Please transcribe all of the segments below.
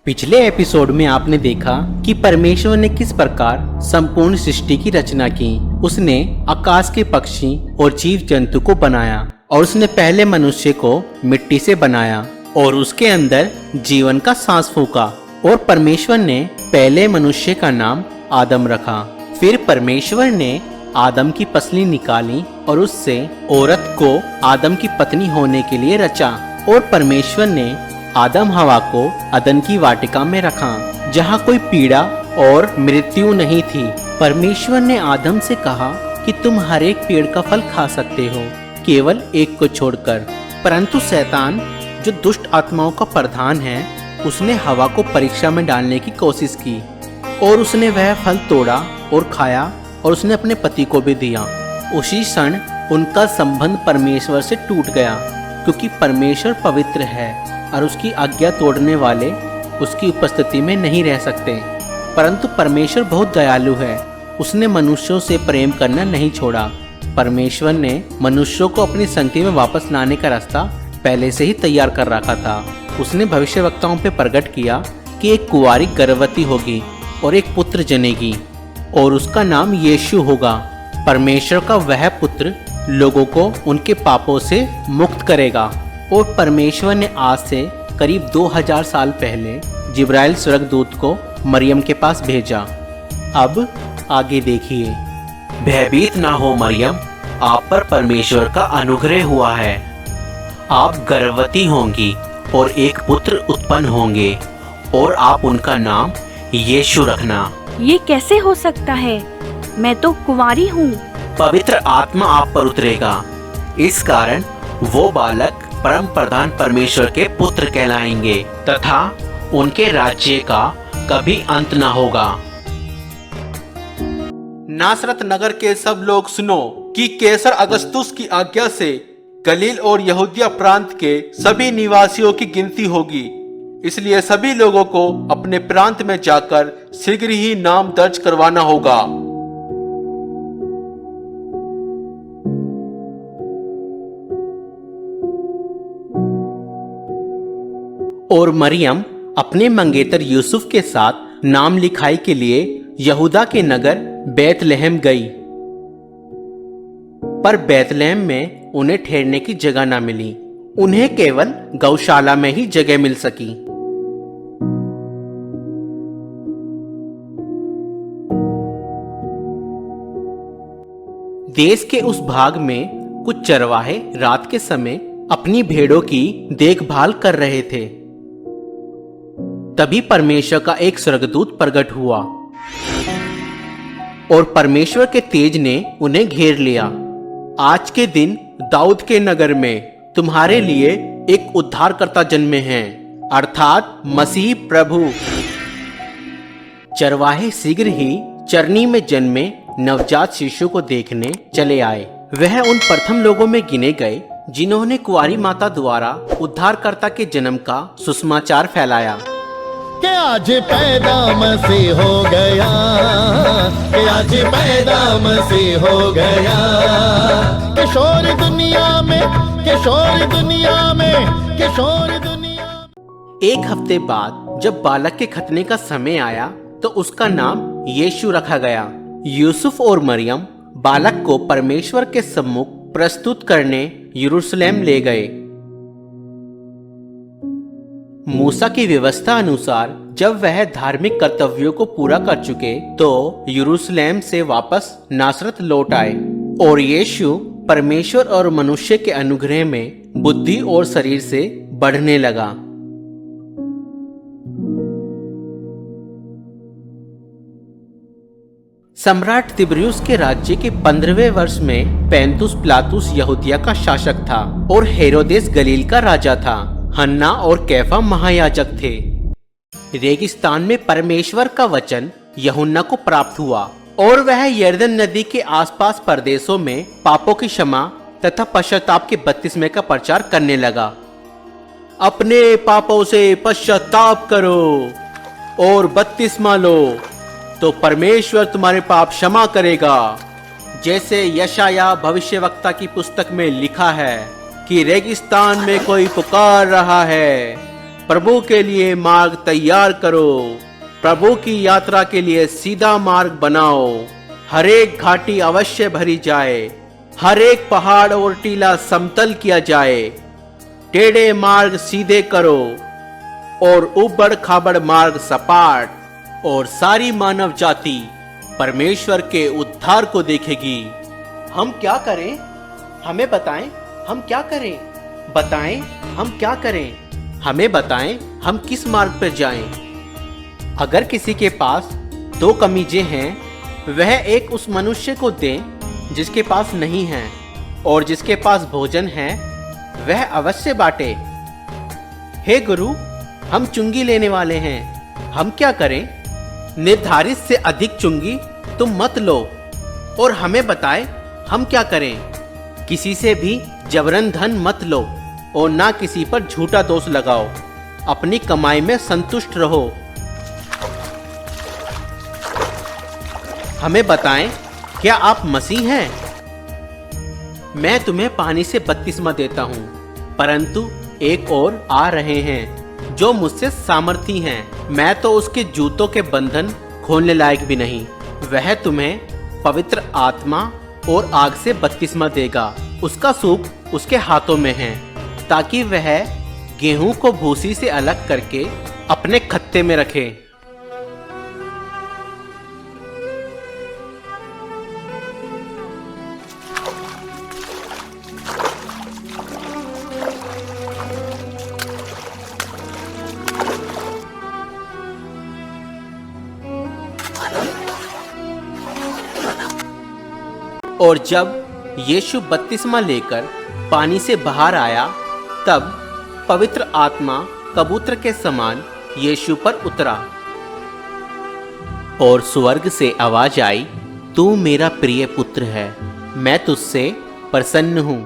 पिछले एपिसोड में आपने देखा कि परमेश्वर ने किस प्रकार संपूर्ण सृष्टि की रचना की। उसने आकाश के पक्षी और जीव जंतु को बनाया और उसने पहले मनुष्य को मिट्टी से बनाया और उसके अंदर जीवन का सांस फूंका। और परमेश्वर ने पहले मनुष्य का नाम आदम रखा। फिर परमेश्वर ने आदम की पसली निकाली और उससे औरत को आदम की पत्नी होने के लिए रचा। और परमेश्वर ने आदम हवा को अदन की वाटिका में रखा, जहाँ कोई पीड़ा और मृत्यु नहीं थी। परमेश्वर ने आदम से कहा कि तुम हर एक पेड़ का फल खा सकते हो, केवल एक को छोड़कर। परंतु शैतान, जो दुष्ट आत्माओं का प्रधान है, उसने हवा को परीक्षा में डालने की कोशिश की और उसने वह फल तोड़ा और खाया और उसने अपने पति को भी दिया। उसी क्षण उनका संबंध परमेश्वर से टूट गया, क्योंकि परमेश्वर पवित्र है और उसकी आज्ञा तोड़ने वाले उसकी उपस्थिति में नहीं रह सकते। परंतु परमेश्वर बहुत दयालु है, उसने मनुष्यों से प्रेम करना नहीं छोड़ा। परमेश्वर ने मनुष्यों को अपनी संगति में वापस लाने का रास्ता पहले से ही तैयार कर रखा था। उसने भविष्यवक्ताओं पे प्रकट किया कि एक कुंवारी गर्भवती होगी और एक पुत्र जनेगी और उसका नाम यीशु होगा। परमेश्वर का वह पुत्र लोगों को उनके पापों से मुक्त करेगा। और परमेश्वर ने आज से करीब 2000 साल पहले जिब्राइल स्वर्गदूत को मरियम के पास भेजा। अब आगे देखिए। भयभीत ना हो मरियम, आप पर परमेश्वर का अनुग्रह हुआ है। आप गर्भवती होंगी और एक पुत्र उत्पन्न होंगे और आप उनका नाम यीशु रखना। ये कैसे हो सकता है? मैं तो कुंवारी हूँ। पवित्र आत्मा आप पर उतरेगा, इस कारण वो बालक परम प्रधान परमेश्वर के पुत्र कहलाएंगे तथा उनके राज्य का कभी अंत न होगा। नासरत नगर के सब लोग सुनो कि कैसर अगस्तुस की आज्ञा से गलील और यहूदिया प्रांत के सभी निवासियों की गिनती होगी। इसलिए सभी लोगों को अपने प्रांत में जाकर शीघ्र ही नाम दर्ज करवाना होगा। और मरियम अपने मंगेतर यूसुफ के साथ नाम लिखाई के लिए यहूदा के नगर बैतलहम गई। पर बैतलहम में उन्हें ठहरने की जगह न मिली। उन्हें केवल गौशाला में ही जगह मिल सकी। देश के उस भाग में कुछ चरवाहे रात के समय अपनी भेड़ों की देखभाल कर रहे थे। तभी परमेश्वर का एक स्वर्गदूत प्रकट हुआ और परमेश्वर के तेज ने उन्हें घेर लिया। आज के दिन दाऊद के नगर में तुम्हारे लिए एक उद्धारकर्ता जन्मे हैं, अर्थात मसीह प्रभु। चरवाहे शीघ्र ही चरनी में जन्मे नवजात शिशु को देखने चले आए। वह उन प्रथम लोगों में गिने गए जिन्होंने कुंवारी माता द्वारा उद्धारकर्ता के जन्म का सुसमाचार फैलाया। कि आज पैदा मसीह हो गया, कि आज पैदा मसीह हो गया। किशोर दुनिया में, किशोर दुनिया में, किशोर दुनिया। एक हफ्ते बाद जब बालक के खतने का समय आया तो उसका नाम यीशु रखा गया। यूसुफ और मरियम बालक को परमेश्वर के सम्मुख प्रस्तुत करने यरूशलेम ले गए। मूसा की व्यवस्था अनुसार जब वह धार्मिक कर्तव्यों को पूरा कर चुके तो यरूशलेम से वापस नासरत लौट आए। और यीशु परमेश्वर और मनुष्य के अनुग्रह में बुद्धि और शरीर से बढ़ने लगा। सम्राट तिब्रियुस के राज्य के 15वें वर्ष में पैंतुस पिलातुस यहूदिया का शासक था और हेरोदेस गलील का राजा था। हन्ना और कैफा महायाजक थे। रेगिस्तान में परमेश्वर का वचन यूहन्ना को प्राप्त हुआ और वह यरदन नदी के आसपास प्रदेशों में पापों की क्षमा तथा पश्चाताप के बपतिस्मे का प्रचार करने लगा। अपने पापों से पश्चाताप करो और बपतिस्मा लो तो परमेश्वर तुम्हारे पाप क्षमा करेगा, जैसे यशाया भविष्यवक्ता की पुस्तक में लिखा है कि रेगिस्तान में कोई पुकार रहा है, प्रभु के लिए मार्ग तैयार करो। प्रभु की यात्रा के लिए सीधा मार्ग बनाओ। हर एक घाटी अवश्य भरी जाए, हर एक पहाड़ और टीला समतल किया जाए। टेढ़े मार्ग सीधे करो और उबड़ खाबड़ मार्ग सपाट। और सारी मानव जाति परमेश्वर के उद्धार को देखेगी। हम क्या करें? हमें बताएं, हम क्या करें? बताएं, हम क्या करें? हमें बताएं, हम किस मार्ग पर जाएं? अगर किसी के पास 2 कमीजें हैं, वह एक उस मनुष्य को दें जिसके पास नहीं है, और जिसके पास भोजन है वह अवश्य बांटे। हे गुरु, हम चुंगी लेने वाले हैं, हम क्या करें? निर्धारित से अधिक चुंगी तुम मत लो, और हमें बताएं हम क्या करें? किसी से भी जबरन धन मत लो, और ना किसी पर झूठा दोष लगाओ। अपनी कमाई में संतुष्ट रहो। हमें बताएं, क्या आप मसीह हैं? मैं तुम्हें पानी से बपतिस्मा देता हूँ, परंतु एक और आ रहे हैं जो मुझसे सामर्थी हैं। मैं तो उसके जूतों के बंधन खोलने लायक भी नहीं। वह तुम्हें पवित्र आत्मा और आग से बपतिस्मा देगा। उसका सूप उसके हाथों में है, ताकि वह गेहूं को भूसी से अलग करके अपने खत्ते में रखे। और जब यीशु बपतिस्मा लेकर पानी से बाहर आया, तब पवित्र आत्मा कबूतर के समान यीशु पर उतरा, और स्वर्ग से आवाज आई, तू मेरा प्रिय पुत्र है, मैं तुझसे प्रसन्न हूं।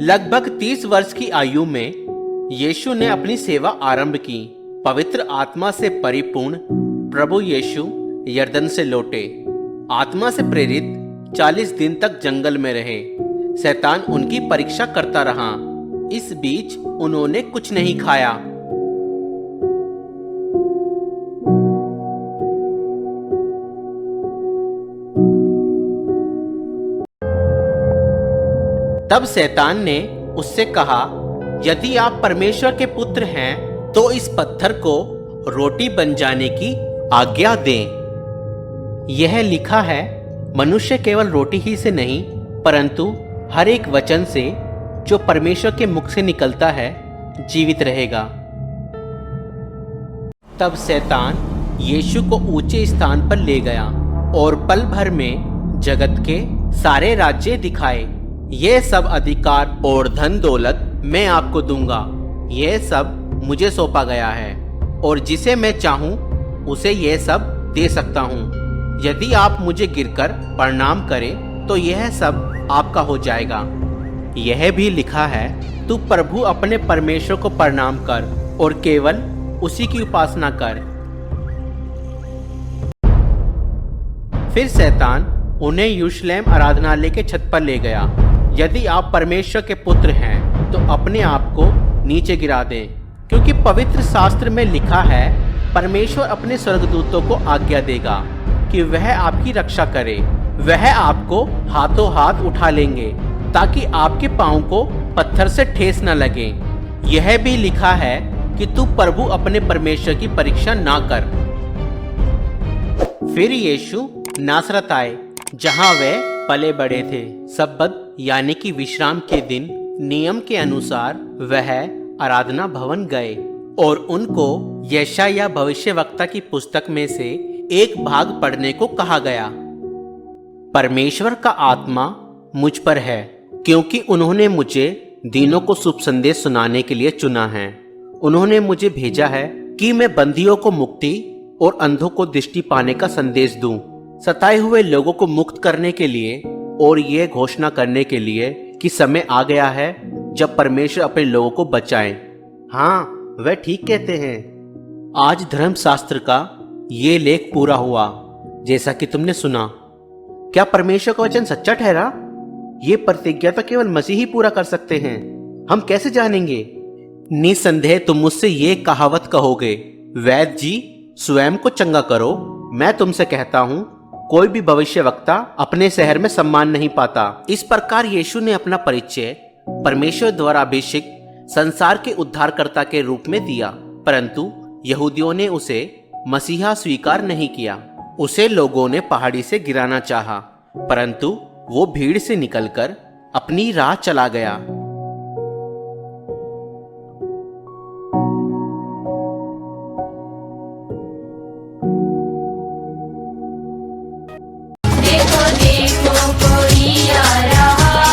लगभग 30 वर्ष की आयु में यीशु ने अपनी सेवा आरंभ की। पवित्र आत्मा से परिपूर्ण प्रभु यीशु यरदन से लौटे। आत्मा से प्रेरित 40 दिन तक जंगल में रहे। शैतान उनकी परीक्षा करता रहा। इस बीच उन्होंने कुछ नहीं खाया। तब शैतान ने उससे कहा, यदि आप परमेश्वर के पुत्र हैं तो इस पत्थर को रोटी बन जाने की आज्ञा दें। यह लिखा है, मनुष्य केवल रोटी ही से नहीं परंतु हर एक वचन से जो परमेश्वर के मुख से निकलता है जीवित रहेगा। तब शैतान यीशु को ऊंचे स्थान पर ले गया और पल भर में जगत के सारे राज्य दिखाए। यह सब अधिकार और धन दौलत मैं आपको दूंगा। यह सब मुझे सौंपा गया है, और जिसे मैं चाहूं उसे यह सब दे सकता हूं। यदि आप मुझे गिरकर प्रणाम करें तो यह सब आपका हो जाएगा। यह भी लिखा है, तू प्रभु अपने परमेश्वर को प्रणाम कर और केवल उसी की उपासना कर। फिर शैतान उन्हें यरूशलेम आराधनालय के छत पर ले गया। यदि आप परमेश्वर के पुत्र हैं तो अपने आप को नीचे गिरा दें, क्योंकि पवित्र शास्त्र में लिखा है, परमेश्वर अपने स्वर्गदूतों को आज्ञा देगा कि वह आपकी रक्षा करे। वह आपको हाथों हाथ उठा लेंगे ताकि आपके पांव को पत्थर से ठेस न लगे। यह भी लिखा है कि तू प्रभु अपने परमेश्वर की परीक्षा ना कर। फिर यीशु नासरत आए, जहां वे पले बड़े थे। सब्बत यानी कि विश्राम के दिन नियम के अनुसार वह आराधना भवन गए, और उनको यशायाह भविष्यवक्ता की पुस्तक में से एक भाग पढ़ने को कहा गया। परमेश्वर का आत्मा मुझ पर है, क्योंकि उन्होंने मुझे दीनों को शुभ संदेश सुनाने के लिए चुना है। उन्होंने मुझे भेजा है कि मैं बंदियों को मुक्ति और अंधों को दृष्टि पाने का संदेश दूं, सताए हुए लोगों को मुक्त करने के लिए, और ये घोषणा करने के लिए कि समय आ गया है जब परमेश्वर अपने लोगों को बचाए। हाँ, वह ठीक कहते हैं। आज धर्मशास्त्र का ये लेख पूरा हुआ, जैसा कि तुमने सुना। क्या परमेश्वर का वचन सच्चा ठहरा? ये प्रतिज्ञा तो केवल मसीह ही पूरा कर सकते हैं। हम कैसे जानेंगे? निसंदेह तुम मुझसे ये कहावत कहोगे, वैद्य जी स्वयं को चंगा करो। मैं तुमसे कहता हूँ कोई भी भविष्यवक्ता अपने शहर में सम्मान नहीं पाता। इस प्रकार यीशु ने अपना परिचय परमेश्वर द्वारा अभिषिक्त संसार के उद्धारकर्ता के रूप में दिया, परंतु यहूदियों ने उसे मसीहा स्वीकार नहीं किया। उसे लोगों ने पहाड़ी से गिराना चाहा, परंतु वो भीड़ से निकलकर अपनी राह चला गया। देखो देखो कोई आ रहा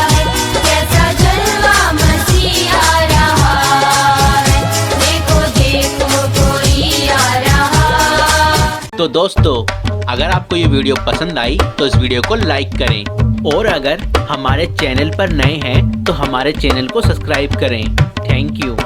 है, कैसा जलवा मसीह आ रहा है। देखो देखो कोई आ रहा। तो दोस्तों, अगर आपको ये वीडियो पसंद आई तो इस वीडियो को लाइक करें, और अगर हमारे चैनल पर नए हैं तो हमारे चैनल को सब्सक्राइब करें। Thank you.